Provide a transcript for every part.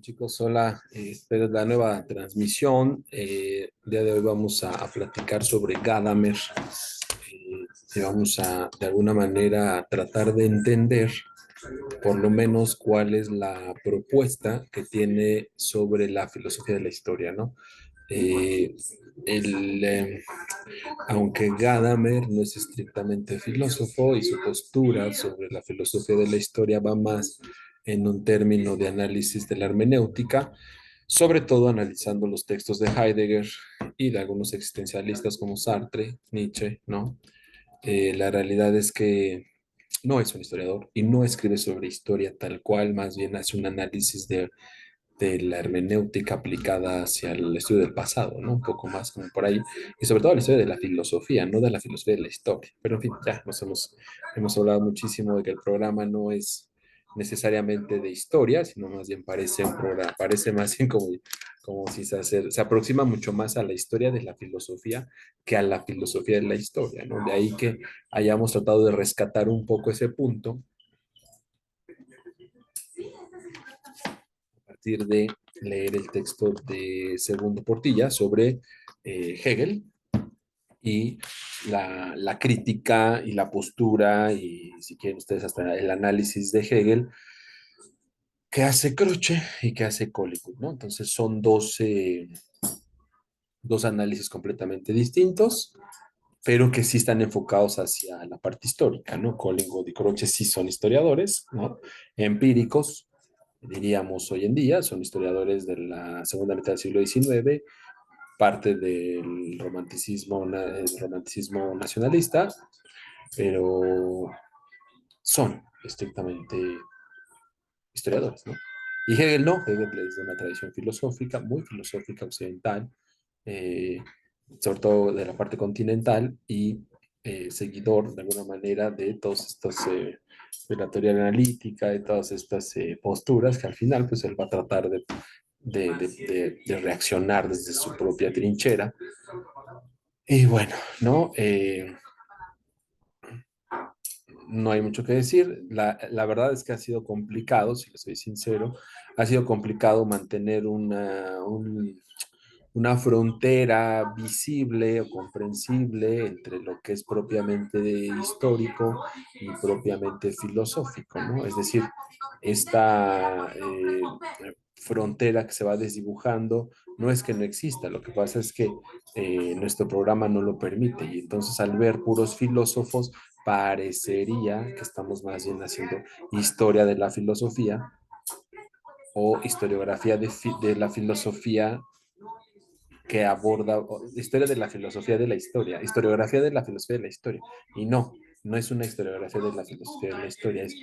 Chicos, hola, esta es la nueva transmisión. El día de hoy vamos a platicar sobre Gadamer y vamos a, de alguna manera, tratar de entender por lo menos cuál es la propuesta que tiene sobre la filosofía de la historia, ¿no? Eh, el, eh, Aunque Gadamer no es estrictamente filósofo y su postura sobre la filosofía de la historia va más en un término de análisis de la hermenéutica, sobre todo analizando los textos de Heidegger y de algunos existencialistas como Sartre, Nietzsche, ¿no? La realidad es que no es un historiador y no escribe sobre historia tal cual, más bien hace un análisis de la hermenéutica aplicada hacia el estudio del pasado, ¿no? Un poco más como por ahí, y sobre todo la historia de la filosofía, no de la filosofía de la historia. Pero en fin, ya hemos hablado muchísimo de que el programa no es necesariamente de historia, sino más bien parece un programa, parece más bien como si se aproxima mucho más a la historia de la filosofía que a la filosofía de la historia, ¿no? De ahí que hayamos tratado de rescatar un poco ese punto partir de leer el texto de Segundo Portilla sobre Hegel y la crítica y la postura y si quieren ustedes hasta el análisis de Hegel que hace Croce y que hace Collingwood, ¿no? Entonces son dos análisis completamente distintos, pero que sí están enfocados hacia la parte histórica, ¿no? Collingwood y Croce sí son historiadores, ¿no? Empíricos, diríamos hoy en día, son historiadores de la segunda mitad del siglo XIX, parte del el romanticismo nacionalista, pero son estrictamente historiadores, ¿no? Y Hegel no, Hegel es de una tradición filosófica, muy filosófica occidental, eh, sobre todo de la parte continental, y seguidor de alguna manera de todos estos, de la teoría analítica, de todas estas posturas que al final pues él va a tratar de reaccionar desde su propia trinchera. Y bueno, ¿no? No hay mucho que decir. La verdad es que ha sido complicado, si les soy sincero, ha sido complicado mantener una frontera visible o comprensible entre lo que es propiamente histórico y propiamente filosófico, ¿no? Es decir, esta frontera que se va desdibujando no es que no exista, lo que pasa es que nuestro programa no lo permite y entonces al ver puros filósofos parecería que estamos más bien haciendo historia de la filosofía o historiografía de la filosofía que aborda historia de la filosofía de la historia, historiografía de la filosofía de la historia. Y no, no es una historiografía de la filosofía de la historia, es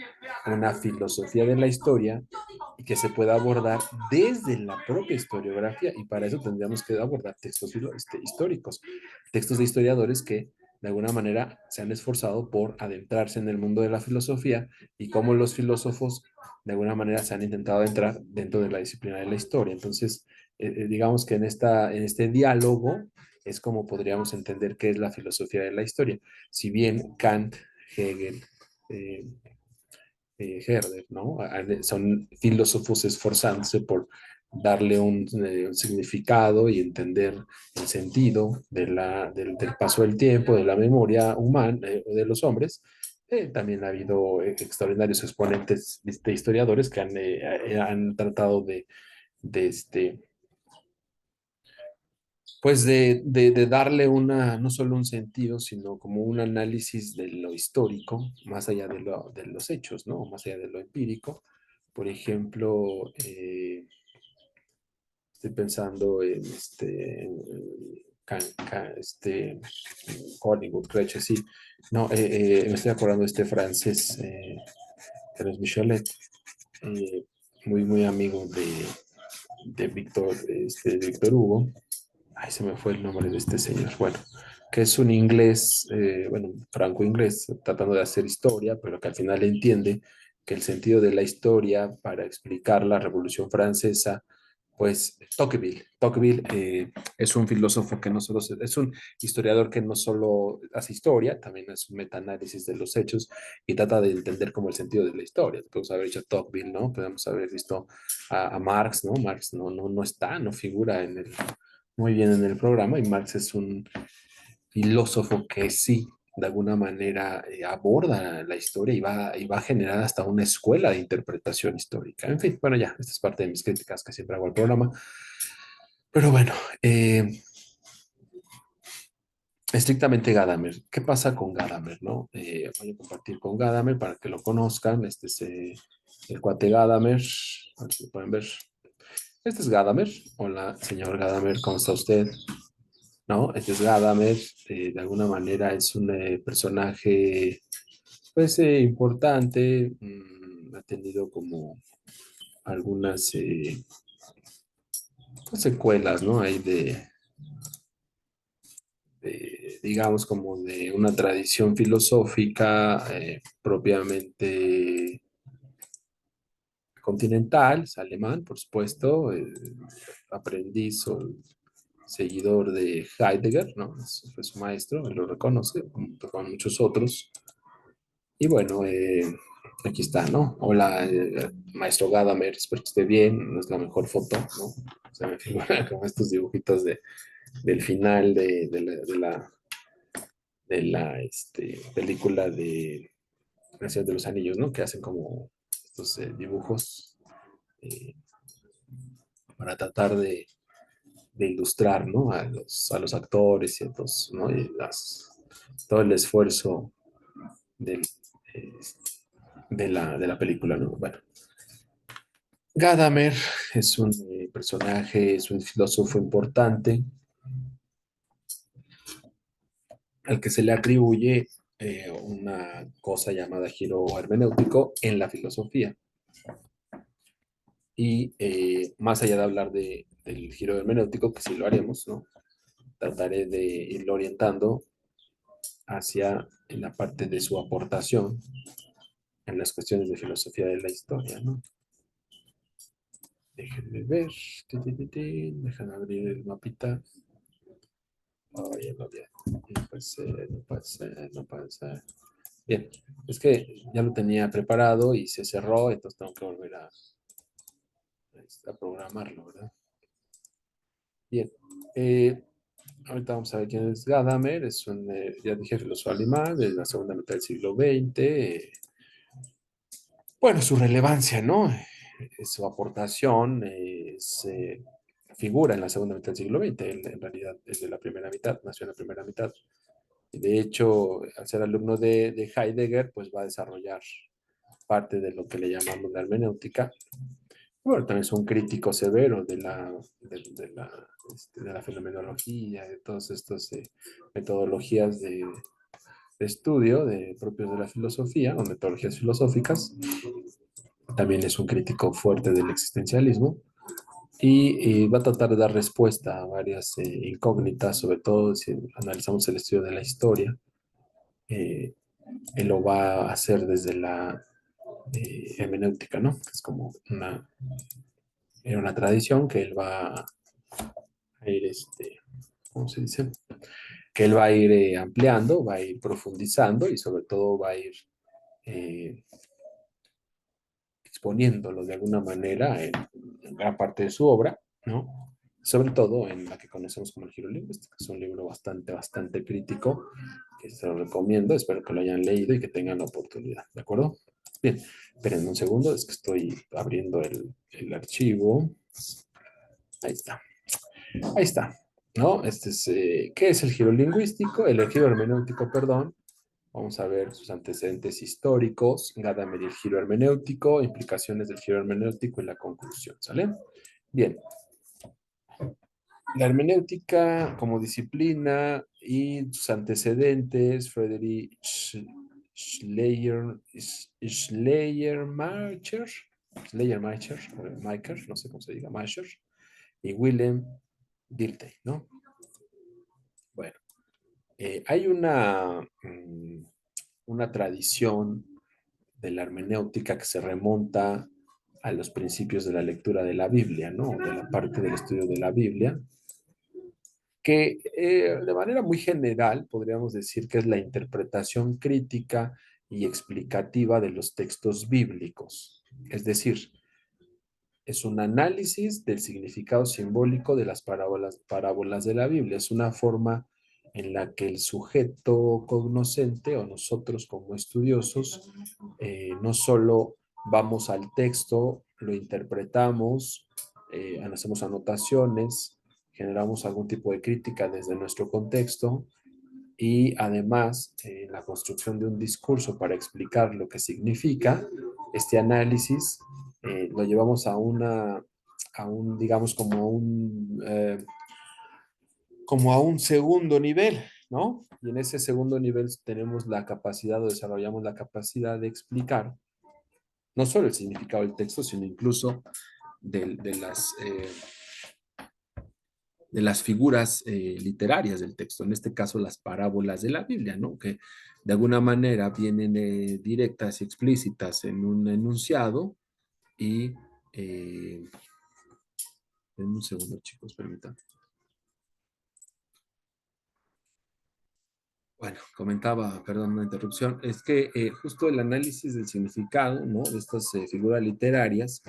una filosofía de la historia que se pueda abordar desde la propia historiografía. Y para eso tendríamos que abordar textos históricos, textos de historiadores que de alguna manera se han esforzado por adentrarse en el mundo de la filosofía y cómo los filósofos de alguna manera se han intentado entrar dentro de la disciplina de la historia. Entonces, digamos que en este diálogo es como podríamos entender qué es la filosofía de la historia. Si bien Kant, Hegel, eh, Herder, ¿no? Son filósofos esforzándose por darle un significado y entender el sentido del paso del tiempo, de la memoria humana, de los hombres. También ha habido extraordinarios exponentes de historiadores que han tratado de pues de darle no solo un sentido, sino como un análisis de lo histórico, más allá de los hechos, ¿no? Más allá de lo empírico. Por ejemplo, estoy pensando en Hollywood, Creche, sí. No, me estoy acordando de este francés, que es Michelet, eh, muy amigo de Víctor Hugo. Ay, se me fue el nombre de este señor. Bueno, que es un inglés, bueno, franco-inglés, tratando de hacer historia, pero que al final entiende que el sentido de la historia para explicar la Revolución Francesa Pues Tocqueville es un filósofo que no solo es un historiador que no solo hace historia, también hace un metaanálisis de los hechos y trata de entender como el sentido de la historia. Podemos haber hecho Tocqueville, ¿no? Podemos haber visto a Marx, ¿no? Marx no está, no figura muy bien en el programa y Marx es un filósofo que sí, de alguna manera aborda la historia y va a generar hasta una escuela de interpretación histórica. En fin, bueno, ya, esta es parte de mis críticas que siempre hago al programa. Pero bueno, eh, estrictamente Gadamer. ¿Qué pasa con Gadamer, no? Voy a compartir con Gadamer para que lo conozcan. Este es el cuate Gadamer. A ver si lo pueden ver. Este es Gadamer. Hola, señor Gadamer, ¿cómo está usted? ¿No? Este es Gadamer. De alguna manera es un personaje, pues, importante. Ha tenido como algunas pues, secuelas, ¿no? Hay digamos, como de una tradición filosófica propiamente continental, es alemán, por supuesto, aprendiz o seguidor de Heidegger, ¿no? Fue su maestro, él lo reconoce, junto con muchos otros. Y bueno, aquí está, ¿no? Hola, maestro Gadamer, espero que esté bien, no es la mejor foto, ¿no? Se me figura como estos dibujitos del final de la película de El Señor de los Anillos, ¿no? Que hacen como estos dibujos eh, para tratar de ilustrar, ¿no? A los actores y, ¿no? Todo el esfuerzo del, eh, de la película, ¿no? Bueno, Gadamer es un personaje, es un filósofo importante al que se le atribuye una cosa llamada giro hermenéutico en la filosofía. Y más allá de hablar del giro hermenéutico, que sí lo haremos, ¿no? Trataré de irlo orientando hacia en la parte de su aportación en las cuestiones de filosofía de la historia, ¿no? Déjenme ver. Déjenme abrir el mapita. Oye, no, bien. No puede ser, no puede ser, no puede ser. Bien, es que ya lo tenía preparado y se cerró, entonces tengo que volver a programarlo, ¿verdad? Bien. Eh, Ahorita vamos a ver quién es Gadamer. Es un, ya dije, filósofo alemán de la segunda mitad del siglo XX. Bueno, su relevancia, ¿no? Su aportación figura en la segunda mitad del siglo XX. Él, en realidad es de la primera mitad, nació en la primera mitad. Y de hecho, al ser alumno de Heidegger, pues va a desarrollar parte de lo que le llamamos la hermenéutica. Bueno, también es un crítico severo de la fenomenología, de todas estas metodologías de estudio propios de la filosofía o metodologías filosóficas. También es un crítico fuerte del existencialismo y va a tratar de dar respuesta a varias incógnitas, sobre todo si analizamos el estudio de la historia. eh, Él lo va a hacer desde la hermenéutica, ¿no? Es como una tradición que él va a ir, ¿cómo se dice? Que él va a ir ampliando, va a ir profundizando y sobre todo va a ir eh, exponiéndolo de alguna manera en gran parte de su obra, ¿no? Sobre todo en la que conocemos como el giro lingüístico. Es un libro bastante crítico que se lo recomiendo. Espero que lo hayan leído y que tengan la oportunidad, ¿de acuerdo? Bien, esperen un segundo, es que estoy abriendo el archivo. Ahí está. Ahí está. ¿No? ¿Qué es el giro lingüístico? El giro hermenéutico, perdón. Vamos a ver sus antecedentes históricos, Gadamer y el giro hermenéutico, implicaciones del giro hermenéutico y la conclusión, ¿sale? Bien, la hermenéutica como disciplina y sus antecedentes, Friedrich Schleiermacher, Schleiermacher, no sé cómo se diga, Macher, y Willem Dilthey, ¿no? Bueno, hay una tradición de la hermenéutica que se remonta a los principios de la lectura de la Biblia, ¿no? De la parte del estudio de la Biblia, que de manera muy general podríamos decir que es la interpretación crítica y explicativa de los textos bíblicos. Es decir, es un análisis del significado simbólico de las parábolas de la Biblia. Es una forma en la que el sujeto cognoscente o nosotros como estudiosos no solo vamos al texto, lo interpretamos, hacemos anotaciones, generamos algún tipo de crítica desde nuestro contexto y además la construcción de un discurso para explicar lo que significa este análisis, lo llevamos a un, digamos, como a un segundo nivel, ¿no? Y en ese segundo nivel tenemos la capacidad o desarrollamos la capacidad de explicar no solo el significado del texto, sino incluso de, de las, eh, de las figuras literarias del texto, en este caso las parábolas de la Biblia, ¿no? Que de alguna manera vienen directas y explícitas en un enunciado y... en un segundo, chicos, permítanme. Bueno, comentaba, perdón, una interrupción, es que justo el análisis del significado, ¿no? De estas figuras literarias,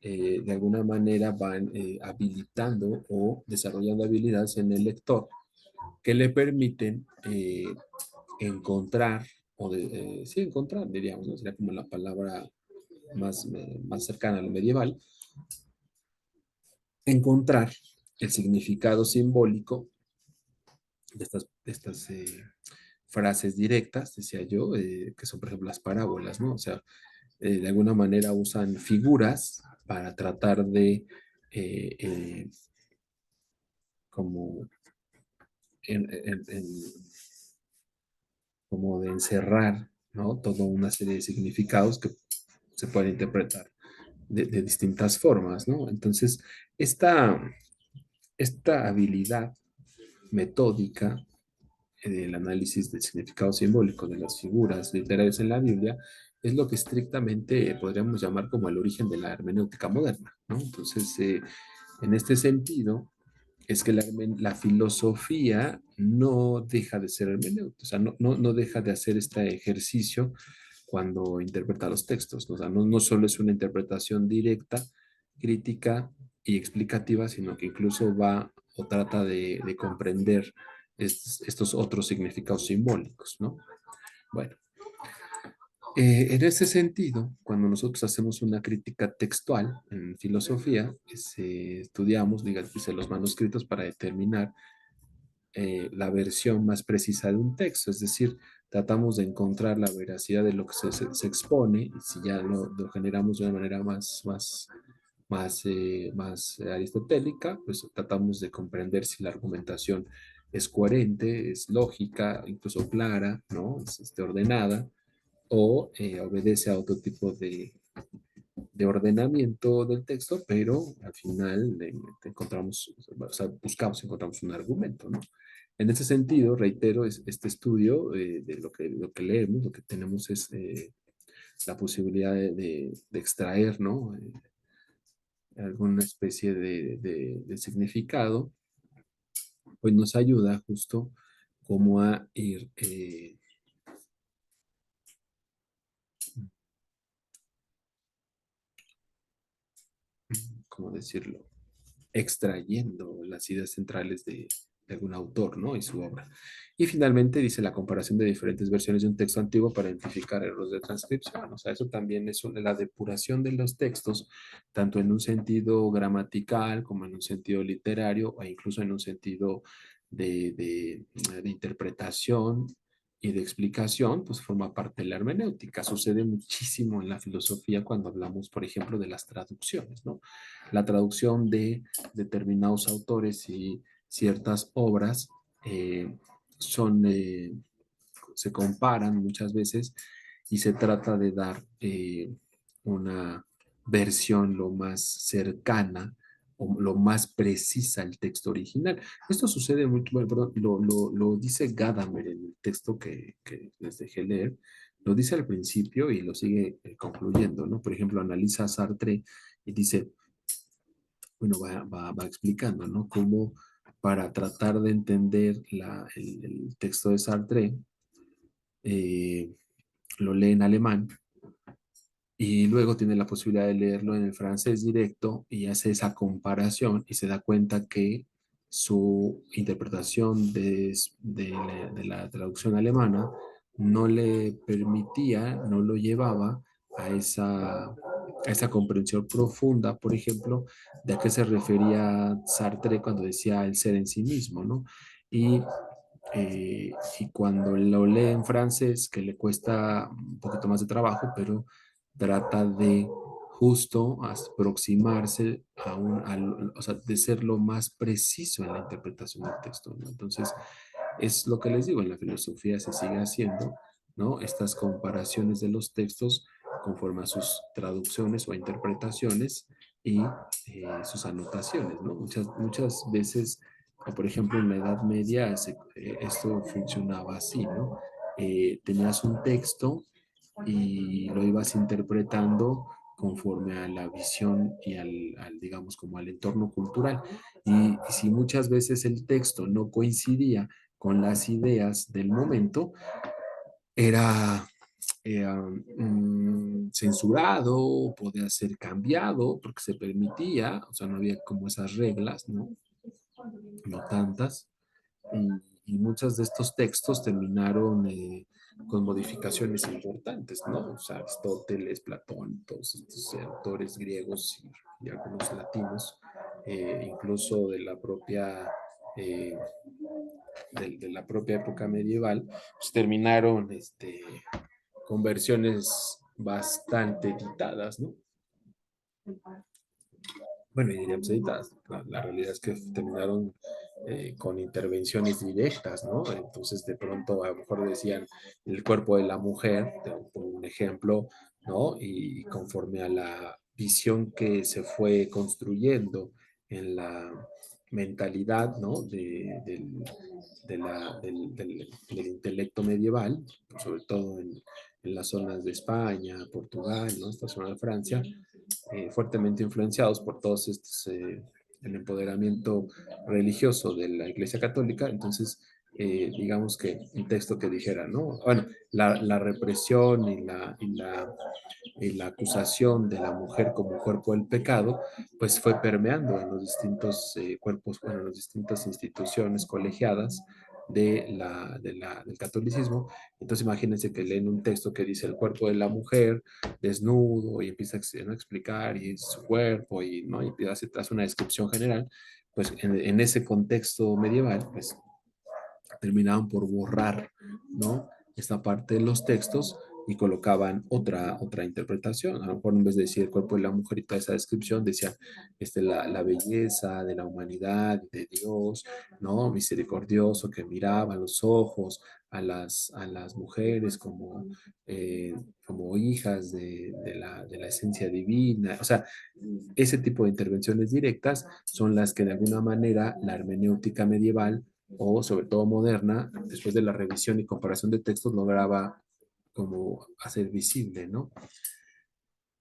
de alguna manera van habilitando o desarrollando habilidades en el lector que le permiten encontrar, sí, encontrar, diríamos, ¿no? Sería como la palabra más cercana a lo medieval, encontrar el significado simbólico de estas frases directas, decía yo, que son, por ejemplo, las parábolas, ¿no? O sea, de alguna manera usan figuras para tratar de eh, eh, como, como de encerrar, ¿no? Toda una serie de significados que se pueden interpretar de distintas formas, ¿no? Entonces, esta, esta habilidad metódica del análisis del significado simbólico de las figuras literarias en la Biblia es lo que estrictamente podríamos llamar como el origen de la hermenéutica moderna, ¿no? Entonces, en este sentido, es que la filosofía no deja de ser hermenéutica, o sea, no deja de hacer este ejercicio cuando interpreta los textos, ¿no? O sea, no solo es una interpretación directa, crítica y explicativa, sino que incluso va o trata de comprender estos otros significados simbólicos, ¿no? Bueno, en ese sentido, cuando nosotros hacemos una crítica textual en filosofía, estudiamos, digamos, los manuscritos para determinar la versión más precisa de un texto, es decir, tratamos de encontrar la veracidad de lo que se expone, y si ya lo generamos de una manera más aristotélica, pues tratamos de comprender si la argumentación es coherente, es lógica, incluso clara, ¿no? Ordenada, o obedece a otro tipo de ordenamiento del texto, pero al final encontramos, o sea, encontramos un argumento, ¿no? En ese sentido, reitero, este estudio de lo que leemos, lo que tenemos es la posibilidad de extraer, ¿no? Alguna especie de significado, pues nos ayuda justo como a ir, ¿cómo decirlo? Extrayendo las ideas centrales de algún autor, ¿no? Y su obra. Y finalmente dice la comparación de diferentes versiones de un texto antiguo para identificar errores de transcripción. O sea, eso también es la depuración de los textos, tanto en un sentido gramatical como en un sentido literario o incluso en un sentido de interpretación y de explicación, pues forma parte de la hermenéutica. Sucede muchísimo en la filosofía cuando hablamos, por ejemplo, de las traducciones, ¿no? La traducción de determinados autores y ciertas obras eh, son, se comparan muchas veces y se trata de dar una versión lo más cercana o lo más precisa al texto original. Esto sucede mucho, bueno, perdón, lo dice Gadamer en el texto que les dejé leer, lo dice al principio y lo sigue concluyendo, ¿no? Por ejemplo, analiza a Sartre y dice, bueno, va explicando, ¿no? Cómo para tratar de entender el texto de Sartre, eh, lo lee en alemán y luego tiene la posibilidad de leerlo en el francés directo y hace esa comparación y se da cuenta que su interpretación de la traducción alemana no le permitía, no lo llevaba a esa comprensión profunda, por ejemplo, de a qué se refería Sartre cuando decía el ser en sí mismo, ¿no? Y y cuando lo lee en francés, que le cuesta un poquito más de trabajo, pero trata de justo aproximarse o sea, de ser lo más preciso en la interpretación del texto, ¿no? Entonces, es lo que les digo, en la filosofía se sigue haciendo, ¿no? Estas comparaciones de los textos conforme a sus traducciones o interpretaciones y sus anotaciones, ¿no? Muchas veces, o por ejemplo en la Edad Media, esto funcionaba así, ¿no? Tenías un texto y lo ibas interpretando conforme a la visión y digamos, como al entorno cultural. Y si muchas veces el texto no coincidía con las ideas del momento, era censurado, podía ser cambiado, porque se permitía, o sea, no había como esas reglas, ¿no? No tantas. Y muchos de estos textos terminaron con modificaciones importantes, ¿no? O sea, Aristóteles, Platón, todos estos autores griegos y algunos latinos, incluso eh, de la propia época medieval, pues terminaron con versiones bastante editadas, ¿no? Bueno, y diríamos editadas. La realidad es que terminaron con intervenciones directas, ¿no? Entonces, de pronto, a lo mejor decían el cuerpo de la mujer, por un ejemplo, ¿no? Y conforme a la visión que se fue construyendo en la mentalidad, ¿no? Del intelecto medieval, sobre todo en las zonas de España, Portugal, ¿no? Esta zona de Francia, fuertemente influenciados por todos estos, el empoderamiento religioso de la Iglesia Católica. Entonces, digamos que un texto que dijera, ¿no? Bueno, la represión y la acusación de la mujer como cuerpo del pecado, pues fue permeando en los distintos cuerpos, bueno, en las distintas instituciones colegiadas del catolicismo. Entonces imagínense que leen un texto que dice el cuerpo de la mujer desnudo y empieza a explicar y su cuerpo y, ¿no? Y hace una descripción general, pues en ese contexto medieval, pues terminaban por borrar, ¿no? Esta parte de los textos y colocaban otra interpretación. A lo mejor en vez de decir el cuerpo de la mujer y toda esa descripción, decían la belleza de la humanidad, de Dios, ¿no? Misericordioso que miraba a los ojos a las mujeres como hijas de la esencia divina. O sea, ese tipo de intervenciones directas son las que de alguna manera la hermenéutica medieval o sobre todo moderna, después de la revisión y comparación de textos, lograba como hacer visible, ¿no?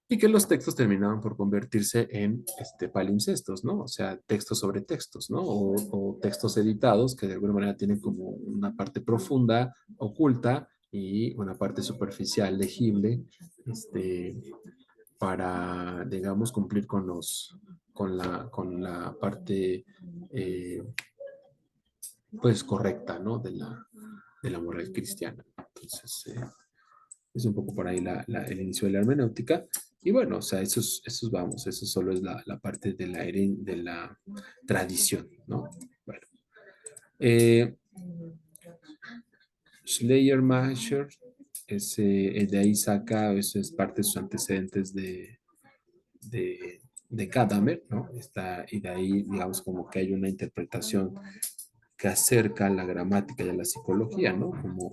Y que los textos terminaban por convertirse en palimpsestos, ¿no? O sea, textos sobre textos, ¿no? O textos editados que de alguna manera tienen como una parte profunda, oculta, y una parte superficial, legible, para, digamos, cumplir con la parte pues correcta, ¿no? De la moral cristiana. Entonces, es un poco por ahí el inicio de la hermenéutica. Y bueno, o sea, vamos, eso solo es la parte de la tradición, ¿no? Bueno, eh, Schleiermacher, de ahí saca, eso es parte de sus antecedentes de Gadamer, ¿no? Y de ahí, digamos, como que hay una interpretación que acerca a la gramática y a la psicología, ¿no? Como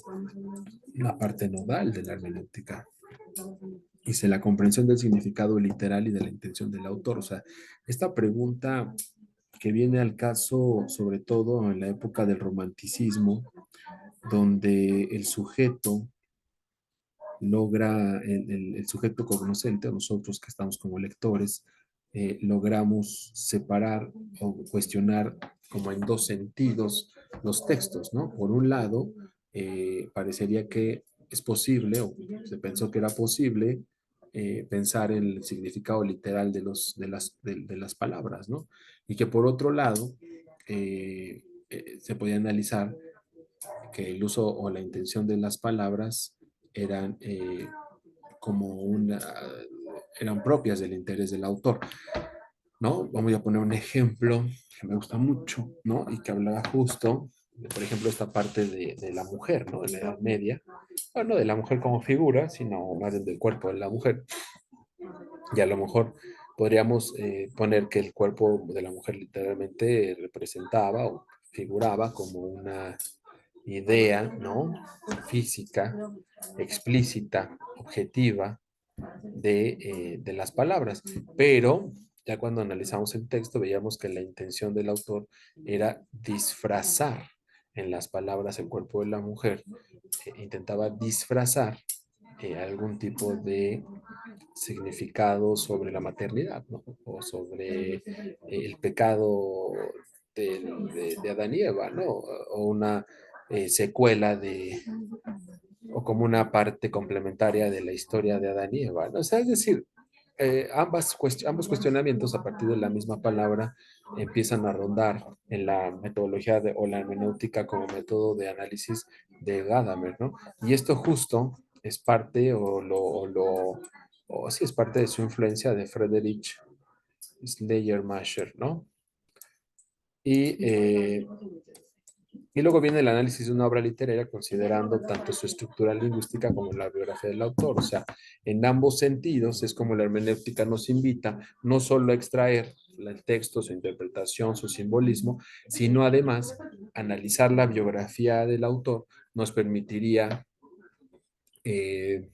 la parte nodal de la hermenéutica. Dice la comprensión del significado literal y de la intención del autor. O sea, esta pregunta que viene al caso, sobre todo en la época del romanticismo, donde el sujeto logra el sujeto cognoscente, o nosotros que estamos como lectores, logramos separar o cuestionar como en dos sentidos los textos, ¿no? Por un lado, parecería que es posible, o se pensó que era posible, pensar en el significado literal de las palabras, ¿no? Y que por otro lado, se podía analizar que el uso o la intención de las palabras eran como una, eran propias del interés del autor, ¿no? Vamos a poner un ejemplo que me gusta mucho, ¿no? Y que hablaba justo, de, por ejemplo, esta parte de la mujer, ¿no? De la Edad Media, bueno, no de la mujer como figura, sino más bien del cuerpo de la mujer. Y a lo mejor podríamos poner que el cuerpo de la mujer literalmente representaba o figuraba como una idea, ¿no? Física, explícita, objetiva de las palabras. Pero ya cuando analizamos el texto veíamos que la intención del autor era disfrazar en las palabras el cuerpo de la mujer, intentaba disfrazar algún tipo de significado sobre la maternidad, ¿no? O sobre el pecado de Adán y Eva, ¿no? O una secuela o como una parte complementaria de la historia de Adán y Eva, ¿no? O sea, es decir, ambos cuestionamientos a partir de la misma palabra empiezan a rondar en la metodología o la hermenéutica como método de análisis de Gadamer, ¿no? Y esto justo es parte o sí es parte de su influencia de Friedrich Schleiermacher, ¿no? Y y luego viene el análisis de una obra literaria considerando tanto su estructura lingüística como la biografía del autor. O sea, en ambos sentidos es como la hermenéutica nos invita no solo a extraer el texto, su interpretación, su simbolismo, sino además analizar la biografía del autor nos permitiría eh,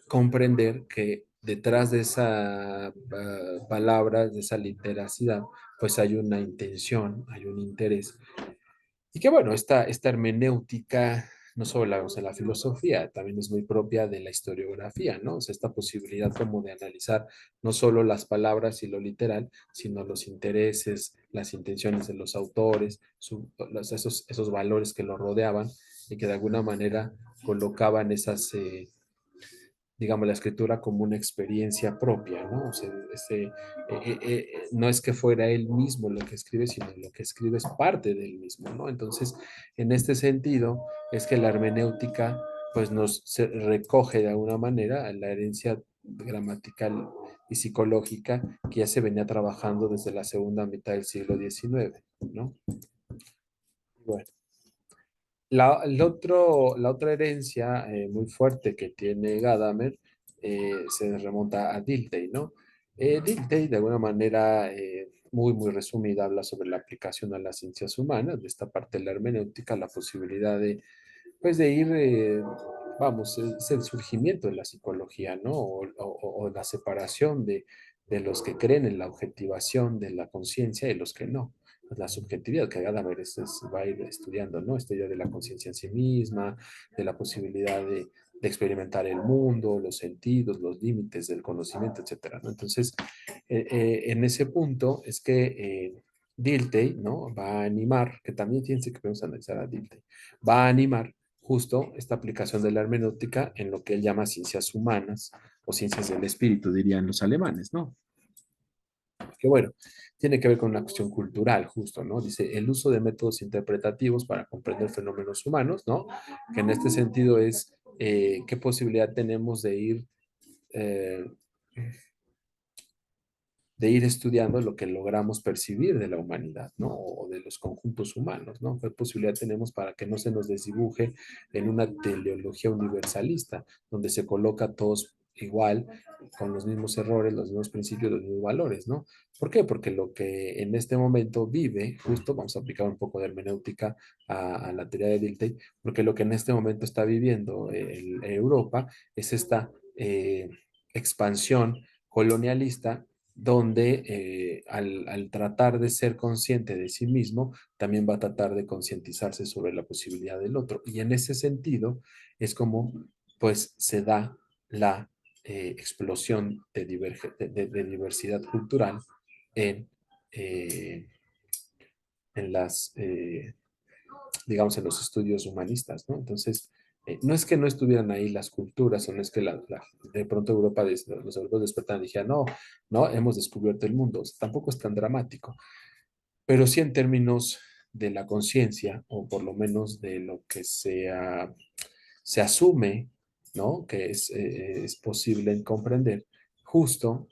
comprender que detrás de esa palabra, de esa literacidad, pues hay una intención, hay un interés. Y que bueno, esta hermenéutica no solo la vemos en la filosofía, también es muy propia de la historiografía, ¿no? O sea, esta posibilidad como de analizar no solo las palabras y lo literal, sino los intereses, las intenciones de los autores, esos valores que lo rodeaban y que de alguna manera colocaban esas digamos, la escritura como una experiencia propia, ¿no? O sea, no es que fuera él mismo lo que escribe, sino lo que escribe es parte de él mismo, ¿no? Entonces, en este sentido, es que la hermenéutica, pues, se recoge de alguna manera la herencia gramatical y psicológica que ya se venía trabajando desde la segunda mitad del siglo XIX, ¿no? Bueno. La otra herencia muy fuerte que tiene Gadamer se remonta a Dilthey, ¿no? Dilthey, de alguna manera muy resumida, habla sobre la aplicación a las ciencias humanas, de esta parte de la hermenéutica, la posibilidad de, pues, de ir, vamos, es el surgimiento de la psicología, ¿no? O la separación de los que creen en la objetivación de la conciencia y los que no, la subjetividad que cada vez va a ir estudiando, ¿no? Esta idea de la conciencia en sí misma, de la posibilidad de experimentar el mundo, los sentidos, los límites del conocimiento, etcétera, ¿no? Entonces, en ese punto es que Dilthey, ¿no? Va a animar, que también fíjense que podemos analizar a Dilthey, va a animar justo esta aplicación de la hermenéutica en lo que él llama ciencias humanas o ciencias del espíritu, dirían los alemanes, ¿no? Que bueno, tiene que ver con una cuestión cultural, justo, ¿no? Dice, el uso de métodos interpretativos para comprender fenómenos humanos, ¿no? Que en este sentido es, ¿qué posibilidad tenemos eh, de ir estudiando lo que logramos percibir de la humanidad, ¿no? O de los conjuntos humanos, ¿no? ¿Qué posibilidad tenemos para que no se nos desdibuje en una teleología universalista, donde se coloca a todos igual, con los mismos errores, los mismos principios, los mismos valores, ¿no? ¿Por qué? Porque lo que en este momento vive, justo vamos a aplicar un poco de hermenéutica a la teoría de Dilthey, porque lo que en este momento está viviendo Europa es esta expansión colonialista donde al tratar de ser consciente de sí mismo, también va a tratar de concientizarse sobre la posibilidad del otro. Y en ese sentido es como pues se da la explosión de diversidad cultural en, eh, en las, digamos, en los estudios humanistas, ¿no? Entonces, no es que no estuvieran ahí las culturas, o no es que de pronto Europa, los europeos despertaran y dijeran, no, no, hemos descubierto el mundo. O sea, tampoco es tan dramático, pero sí en términos de la conciencia, o por lo menos de lo que se asume, ¿no? Que es posible comprender, justo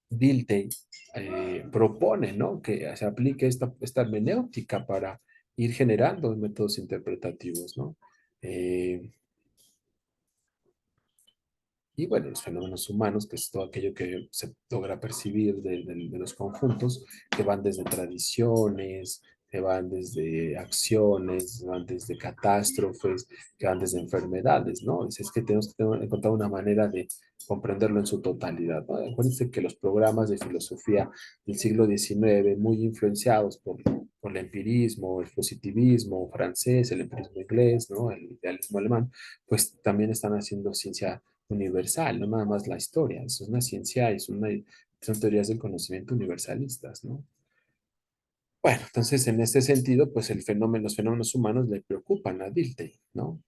Dilthey propone, ¿no? Que se aplique esta hermenéutica para ir generando métodos interpretativos, ¿no? Eh, y bueno, los fenómenos humanos, que es todo aquello que se logra percibir de los conjuntos, que van desde tradiciones, que van desde acciones, van desde catástrofes, que van desde enfermedades, ¿no? Es que tenemos que encontrar una manera de comprenderlo en su totalidad, ¿no? Acuérdense que los programas de filosofía del siglo XIX, muy influenciados por el empirismo, el positivismo francés, el empirismo inglés, ¿no? El idealismo alemán, pues también están haciendo ciencia universal, no nada más la historia, es una ciencia, son teorías del conocimiento universalistas, ¿no? Bueno, entonces en este sentido, pues los fenómenos humanos le preocupan a Dilthey, ¿no?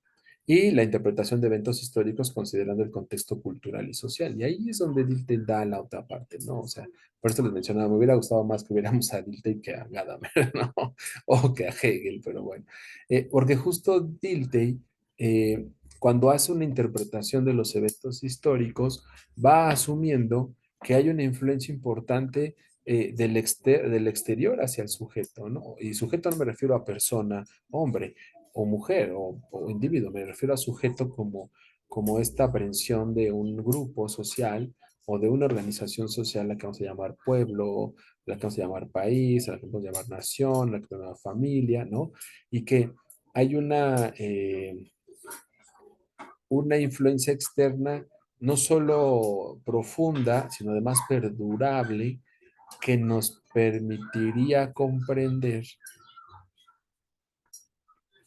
Y la interpretación de eventos históricos considerando el contexto cultural y social. Y ahí es donde Dilthey da la otra parte, ¿no? O sea, por eso les mencionaba, me hubiera gustado más que hubiéramos a Dilthey que a Gadamer, ¿no? O que a Hegel, pero bueno. Porque justo Dilthey, cuando hace una interpretación de los eventos históricos, va asumiendo que hay una influencia importante del exterior hacia el sujeto, ¿no? Y sujeto no me refiero a persona, hombre, o mujer o individuo, me refiero a sujeto como esta aprehensión de un grupo social o de una organización social, la que vamos a llamar pueblo, la que vamos a llamar país, la que vamos a llamar nación, la que vamos a llamar familia, ¿no? Y que hay una influencia externa no solo profunda, sino además perdurable, que nos permitiría comprender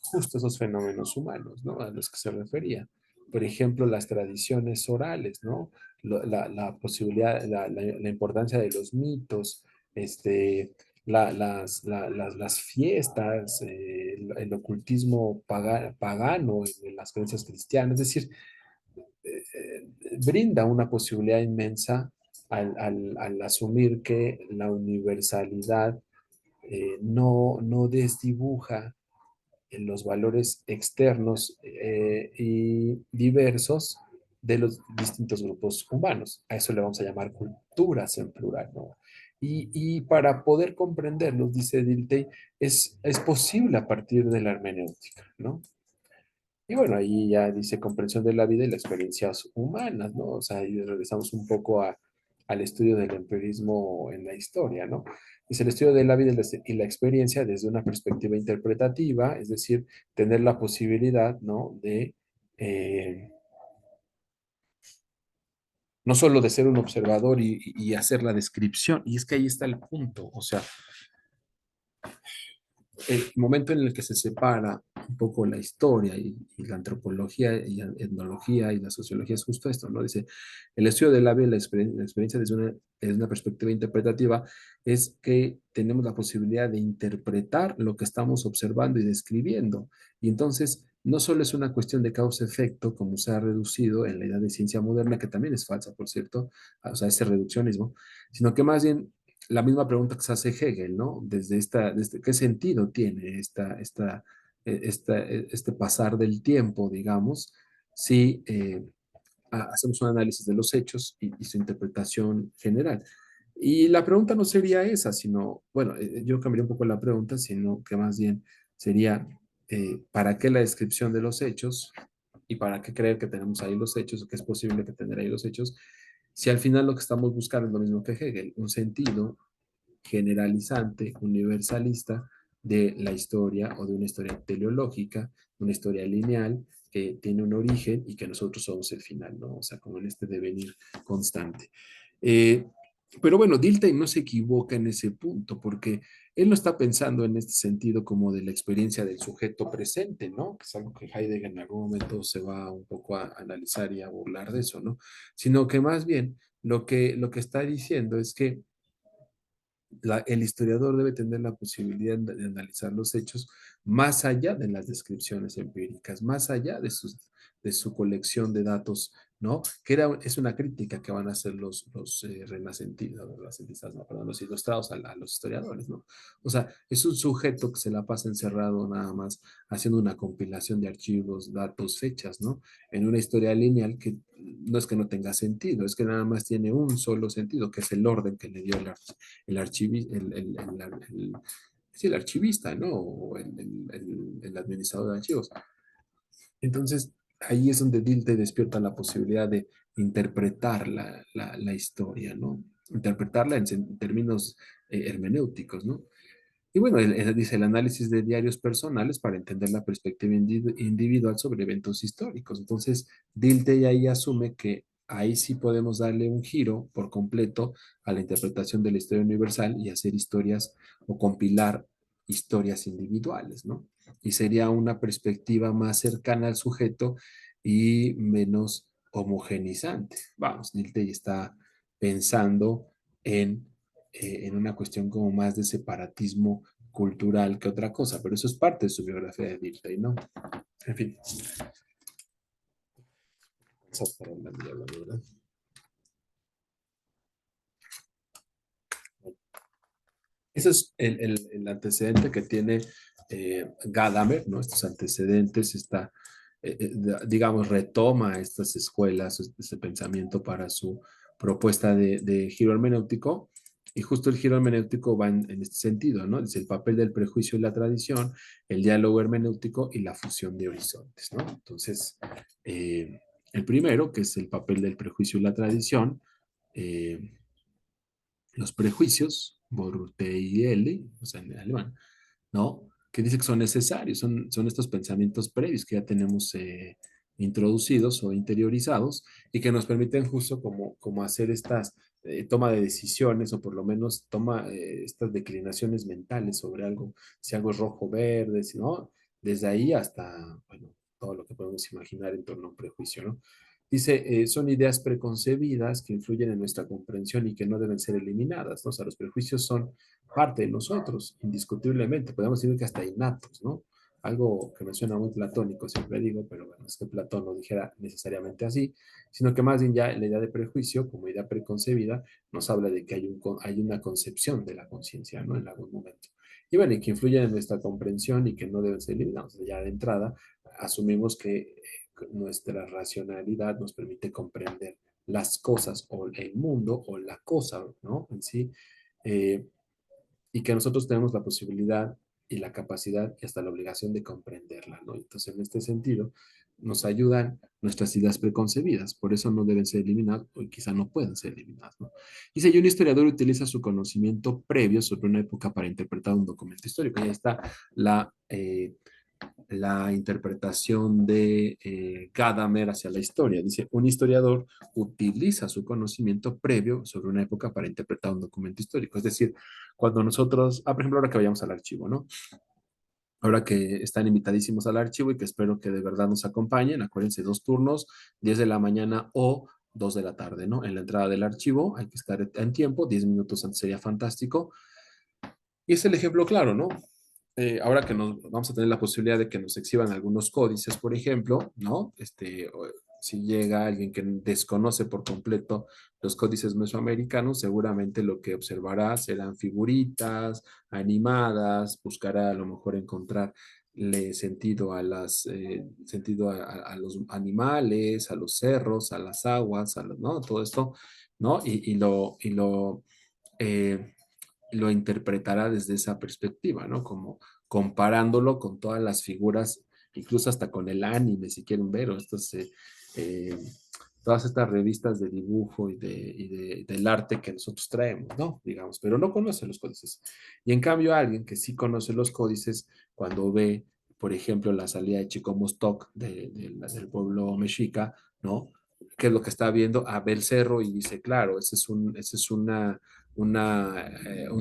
justo esos fenómenos humanos, ¿no? A los que se refería. Por ejemplo, las tradiciones orales, ¿no? La posibilidad, la importancia de los mitos, este, las fiestas, el ocultismo pagano en las creencias cristianas, es decir, brinda una posibilidad inmensa al asumir que la universalidad no desdibuja en los valores externos y diversos de los distintos grupos humanos. A eso le vamos a llamar culturas en plural, ¿no? Y para poder comprenderlos, dice Dilthey, es posible a partir de la hermenéutica, ¿no? Y bueno, ahí ya dice comprensión de la vida y las experiencias humanas, ¿no? O sea, ahí regresamos un poco al estudio del empirismo en la historia, ¿no? Es el estudio de la vida y la experiencia desde una perspectiva interpretativa, es decir, tener la posibilidad, ¿no? De no solo de ser un observador y hacer la descripción, y es que ahí está el punto, o sea, el momento en el que se separa un poco la historia y la antropología y la etnología y la sociología es justo esto, ¿no? Dice, el estudio del ave y la experiencia desde una perspectiva interpretativa es que tenemos la posibilidad de interpretar lo que estamos observando y describiendo. Y entonces, no solo es una cuestión de causa-efecto, como se ha reducido en la idea de ciencia moderna, que también es falsa, por cierto, o sea, ese reduccionismo, sino que más bien la misma pregunta que se hace Hegel, ¿no? Desde qué sentido tiene este pasar del tiempo, digamos, si hacemos un análisis de los hechos y su interpretación general. Y la pregunta no sería esa, sino, bueno, yo cambiaría un poco la pregunta, sino que más bien sería, ¿para qué la descripción de los hechos? ¿Y para qué creer que tenemos ahí los hechos o que es posible que tener ahí los hechos? Si al final lo que estamos buscando es lo mismo que Hegel, un sentido generalizante, universalista de la historia o de una historia teleológica, una historia lineal que tiene un origen y que nosotros somos el final, ¿no? O sea, como en este devenir constante. Eh, pero bueno, Dilthey no se equivoca en ese punto, porque él no está pensando en este sentido como de la experiencia del sujeto presente, ¿no? Que es algo que Heidegger en algún momento se va un poco a analizar y a burlar de eso, ¿no? Sino que más bien lo que está diciendo es que el historiador debe tener la posibilidad de analizar los hechos más allá de las descripciones empíricas, más allá de su colección de datos, ¿no? Es una crítica que van a hacer los renacentistas, no, perdón, los ilustrados a los historiadores, ¿no? O sea, es un sujeto que se la pasa encerrado nada más haciendo una compilación de archivos, datos, fechas, ¿no? En una historia lineal que no es que no tenga sentido, es que nada más tiene un solo sentido, que es el orden que le dio el, archivi, sí, el archivista, ¿no? O el administrador de archivos. Entonces, ahí es donde Dilthey despierta la posibilidad de interpretar la historia, ¿no? Interpretarla en términos hermenéuticos, ¿no? Y bueno, él dice el análisis de diarios personales para entender la perspectiva individual sobre eventos históricos. Entonces, Dilthey ahí asume que ahí sí podemos darle un giro por completo a la interpretación de la historia universal y hacer historias o compilar historias individuales, ¿no? Y sería una perspectiva más cercana al sujeto y menos homogenizante. Vamos, Dilthey está pensando en en una cuestión como más de separatismo cultural que otra cosa, pero eso es parte de su biografía de Dilthey, ¿no? En fin, eso para la mía, la verdad. Ese es el antecedente que tiene Gadamer, ¿no? Estos antecedentes, digamos, retoma estas escuelas, este pensamiento para su propuesta de giro hermenéutico, y justo el giro hermenéutico va en este sentido, ¿no? Es el papel del prejuicio y la tradición, el diálogo hermenéutico y la fusión de horizontes, ¿no? Entonces, el primero, que es el papel del prejuicio y la tradición, eh, los prejuicios, Vorurteile, o sea, en alemán, ¿no? Que dice que son necesarios, son estos pensamientos previos que ya tenemos introducidos o interiorizados y que nos permiten justo como hacer estas toma de decisiones o por lo menos toma estas declinaciones mentales sobre algo, si algo es rojo, verde, si no, desde ahí hasta, bueno, todo lo que podemos imaginar en torno a un prejuicio, ¿no? Dice, son ideas preconcebidas que influyen en nuestra comprensión y que no deben ser eliminadas, ¿no? O sea, los prejuicios son parte de nosotros, indiscutiblemente, podemos decir que hasta innatos, ¿no? Algo que me suena muy platónico, siempre digo, pero bueno, es que Platón no dijera necesariamente así, sino que más bien ya la idea de prejuicio, como idea preconcebida, nos habla de que hay una concepción de la conciencia, ¿no? En algún momento. Y bueno, y que influyen en nuestra comprensión y que no deben ser eliminados. Ya de entrada, asumimos que nuestra racionalidad nos permite comprender las cosas o el mundo o la cosa, ¿no? En sí, eh, y que nosotros tenemos la posibilidad y la capacidad y hasta la obligación de comprenderla, ¿no? Entonces, en este sentido, nos ayudan nuestras ideas preconcebidas, por eso no deben ser eliminadas o quizá no pueden ser eliminadas, ¿no? Y si un historiador utiliza su conocimiento previo sobre una época para interpretar un documento histórico, ahí está la interpretación de Gadamer hacia la historia. Dice, un historiador utiliza su conocimiento previo sobre una época para interpretar un documento histórico. Es decir, cuando nosotros, por ejemplo, ahora que vayamos al archivo, ¿no? Ahora que están invitadísimos al archivo y que espero que de verdad nos acompañen, acuérdense, 2 turnos, 10 de la mañana o 2 de la tarde, ¿no? En la entrada del archivo hay que estar en tiempo, 10 minutos antes sería fantástico. Y es el ejemplo claro, ¿no? Ahora que nos vamos a tener la posibilidad de que nos exhiban algunos códices, por ejemplo, ¿no? Si llega alguien que desconoce por completo los códices mesoamericanos, seguramente lo que observará serán figuritas animadas, buscará a lo mejor encontrarle sentido sentido a los animales, a los cerros, a las aguas, ¿no? Todo esto, ¿no? Eh, lo interpretará desde esa perspectiva, ¿no? Como comparándolo con todas las figuras, incluso hasta con el anime, si quieren ver, o eh, todas estas revistas de dibujo del arte que nosotros traemos, ¿no? Digamos, pero no conoce los códices. Y en cambio, alguien que sí conoce los códices, cuando ve, por ejemplo, la salida de Chico Mostoc del pueblo mexica, ¿no? ¿qué es lo que está viendo? Ve el cerro y dice, claro, ese es un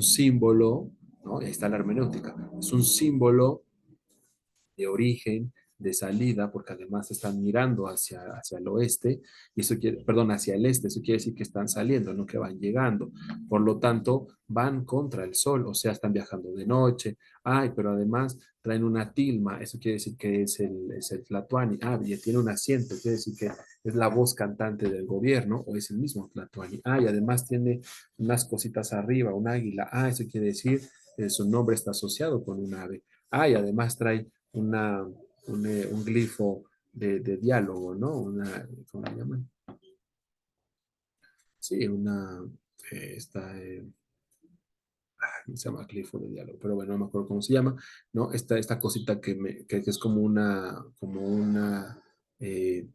símbolo, ¿no? Ahí está la hermenéutica. Es un símbolo de origen, de salida, porque además están mirando hacia el oeste, y eso quiere, perdón, hacia el este, eso quiere decir que están saliendo, no que van llegando. Por lo tanto, van contra el sol, o sea, están viajando de noche. Ay, pero además traen una tilma, eso quiere decir que es el Tlatoani. Ah, y tiene un asiento, quiere decir que es la voz cantante del gobierno, o es el mismo Tlatoani. Ah, y además tiene unas cositas arriba, un águila. Ah, eso quiere decir que su nombre está asociado con un ave. Ah, y además trae un glifo de diálogo, ¿no? ¿Cómo le llaman? Sí, esta, se llama glifo de diálogo, pero bueno, no me acuerdo cómo se llama, ¿no? Esta cosita que es eh,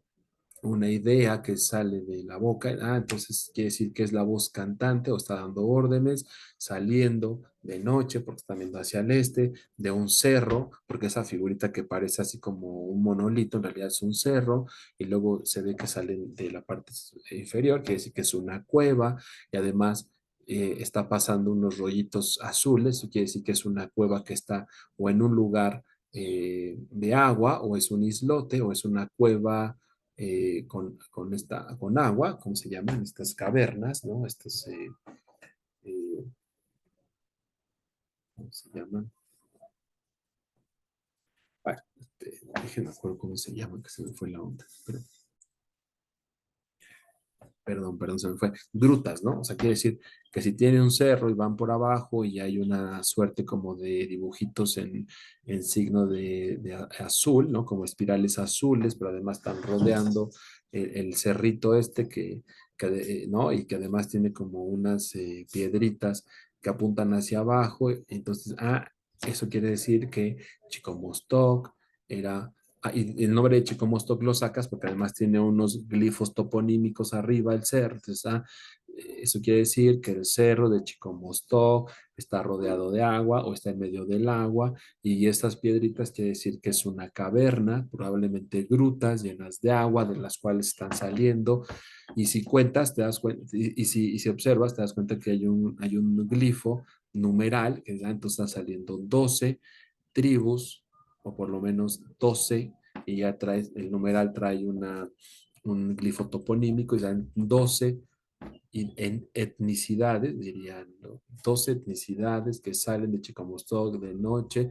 una idea que sale de la boca. Ah, entonces quiere decir que es la voz cantante o está dando órdenes, saliendo de noche porque está viendo hacia el este, de un cerro, porque esa figurita que parece así como un monolito, en realidad es un cerro, y luego se ve que salen de la parte inferior, quiere decir que es una cueva, y además está pasando unos rollitos azules, eso quiere decir que es una cueva que está o en un lugar de agua, o es un islote, o es una cueva con agua, ¿cómo se llaman? Estas cavernas, ¿no? Eh, ¿Cómo se llaman? Bueno, déjenme acuerdo cómo se llaman, que se me fue la onda. Pero perdón, se me fue, grutas, ¿no? O sea, quiere decir que si tiene un cerro y van por abajo y hay una suerte como de dibujitos en signo de azul, ¿no? Como espirales azules, pero además están rodeando el cerrito ¿no? Y que además tiene como unas piedritas que apuntan hacia abajo. Entonces, eso quiere decir que Chicomostoc era. Y el nombre de Chicomostoc lo sacas porque además tiene unos glifos toponímicos arriba del cerro. Entonces, eso quiere decir que el cerro de Chicomostoc está rodeado de agua o está en medio del agua, y estas piedritas quiere decir que es una caverna, probablemente grutas llenas de agua de las cuales están saliendo. Y si cuentas, te das cuenta, y si observas, te das cuenta que hay un glifo numeral, que ya entonces están saliendo 12 tribus, o por lo menos 12, y ya trae, el numeral trae un glifo toponímico, y dan 12 en etnicidades, dirían, ¿no? 12 etnicidades que salen de Chicamostoc de noche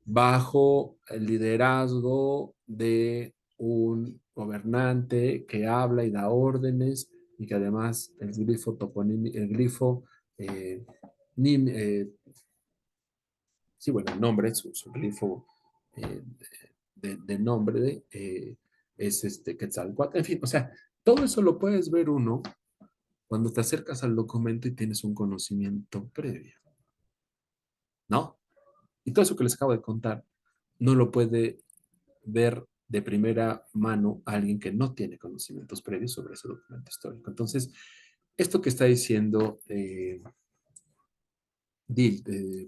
bajo el liderazgo de un gobernante que habla y da órdenes, y que además el glifo toponímico, el glifo eh, nim, sí, bueno, el nombre, su glifo eh, de nombre es Quetzalcóatl. En fin, o sea, todo eso lo puedes ver uno cuando te acercas al documento y tienes un conocimiento previo, ¿no? Y todo eso que les acabo de contar no lo puede ver de primera mano a alguien que no tiene conocimientos previos sobre ese documento histórico. Entonces, esto que está diciendo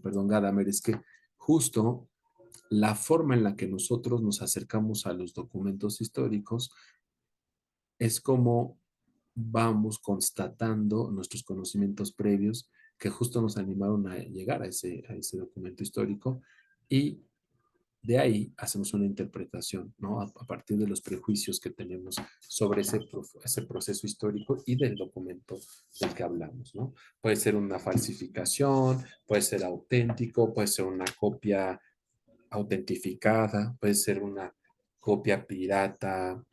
perdón, Gadamer, es que justo la forma en la que nosotros nos acercamos a los documentos históricos es como vamos constatando nuestros conocimientos previos que justo nos animaron a llegar a ese documento histórico, y de ahí hacemos una interpretación, ¿no? A partir de los prejuicios que tenemos sobre ese proceso histórico y del documento del que hablamos, ¿no? Puede ser una falsificación, puede ser auténtico, puede ser una copia autentificada, puede ser una copia pirata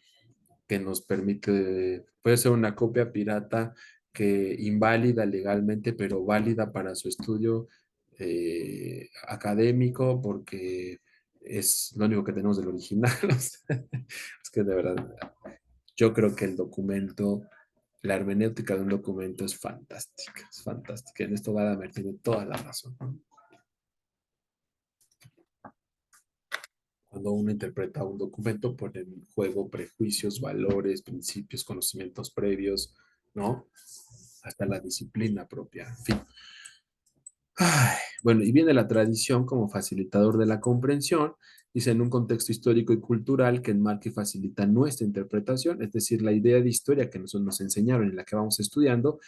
que nos permite, puede ser una copia pirata que inválida legalmente, pero válida para su estudio académico, porque es lo único que tenemos del original. Es que de verdad, yo creo que el documento, la hermenéutica de un documento es fantástica, es fantástica. En esto Gadamer tiene toda la razón, ¿no? Cuando uno interpreta un documento, pone en juego prejuicios, valores, principios, conocimientos previos, ¿no? Hasta la disciplina propia. En fin. Ay, bueno, y viene la tradición como facilitador de la comprensión. Dice, en un contexto histórico y cultural que enmarque y facilita nuestra interpretación, es decir, la idea de historia que nosotros nos enseñaron y la que vamos estudiando,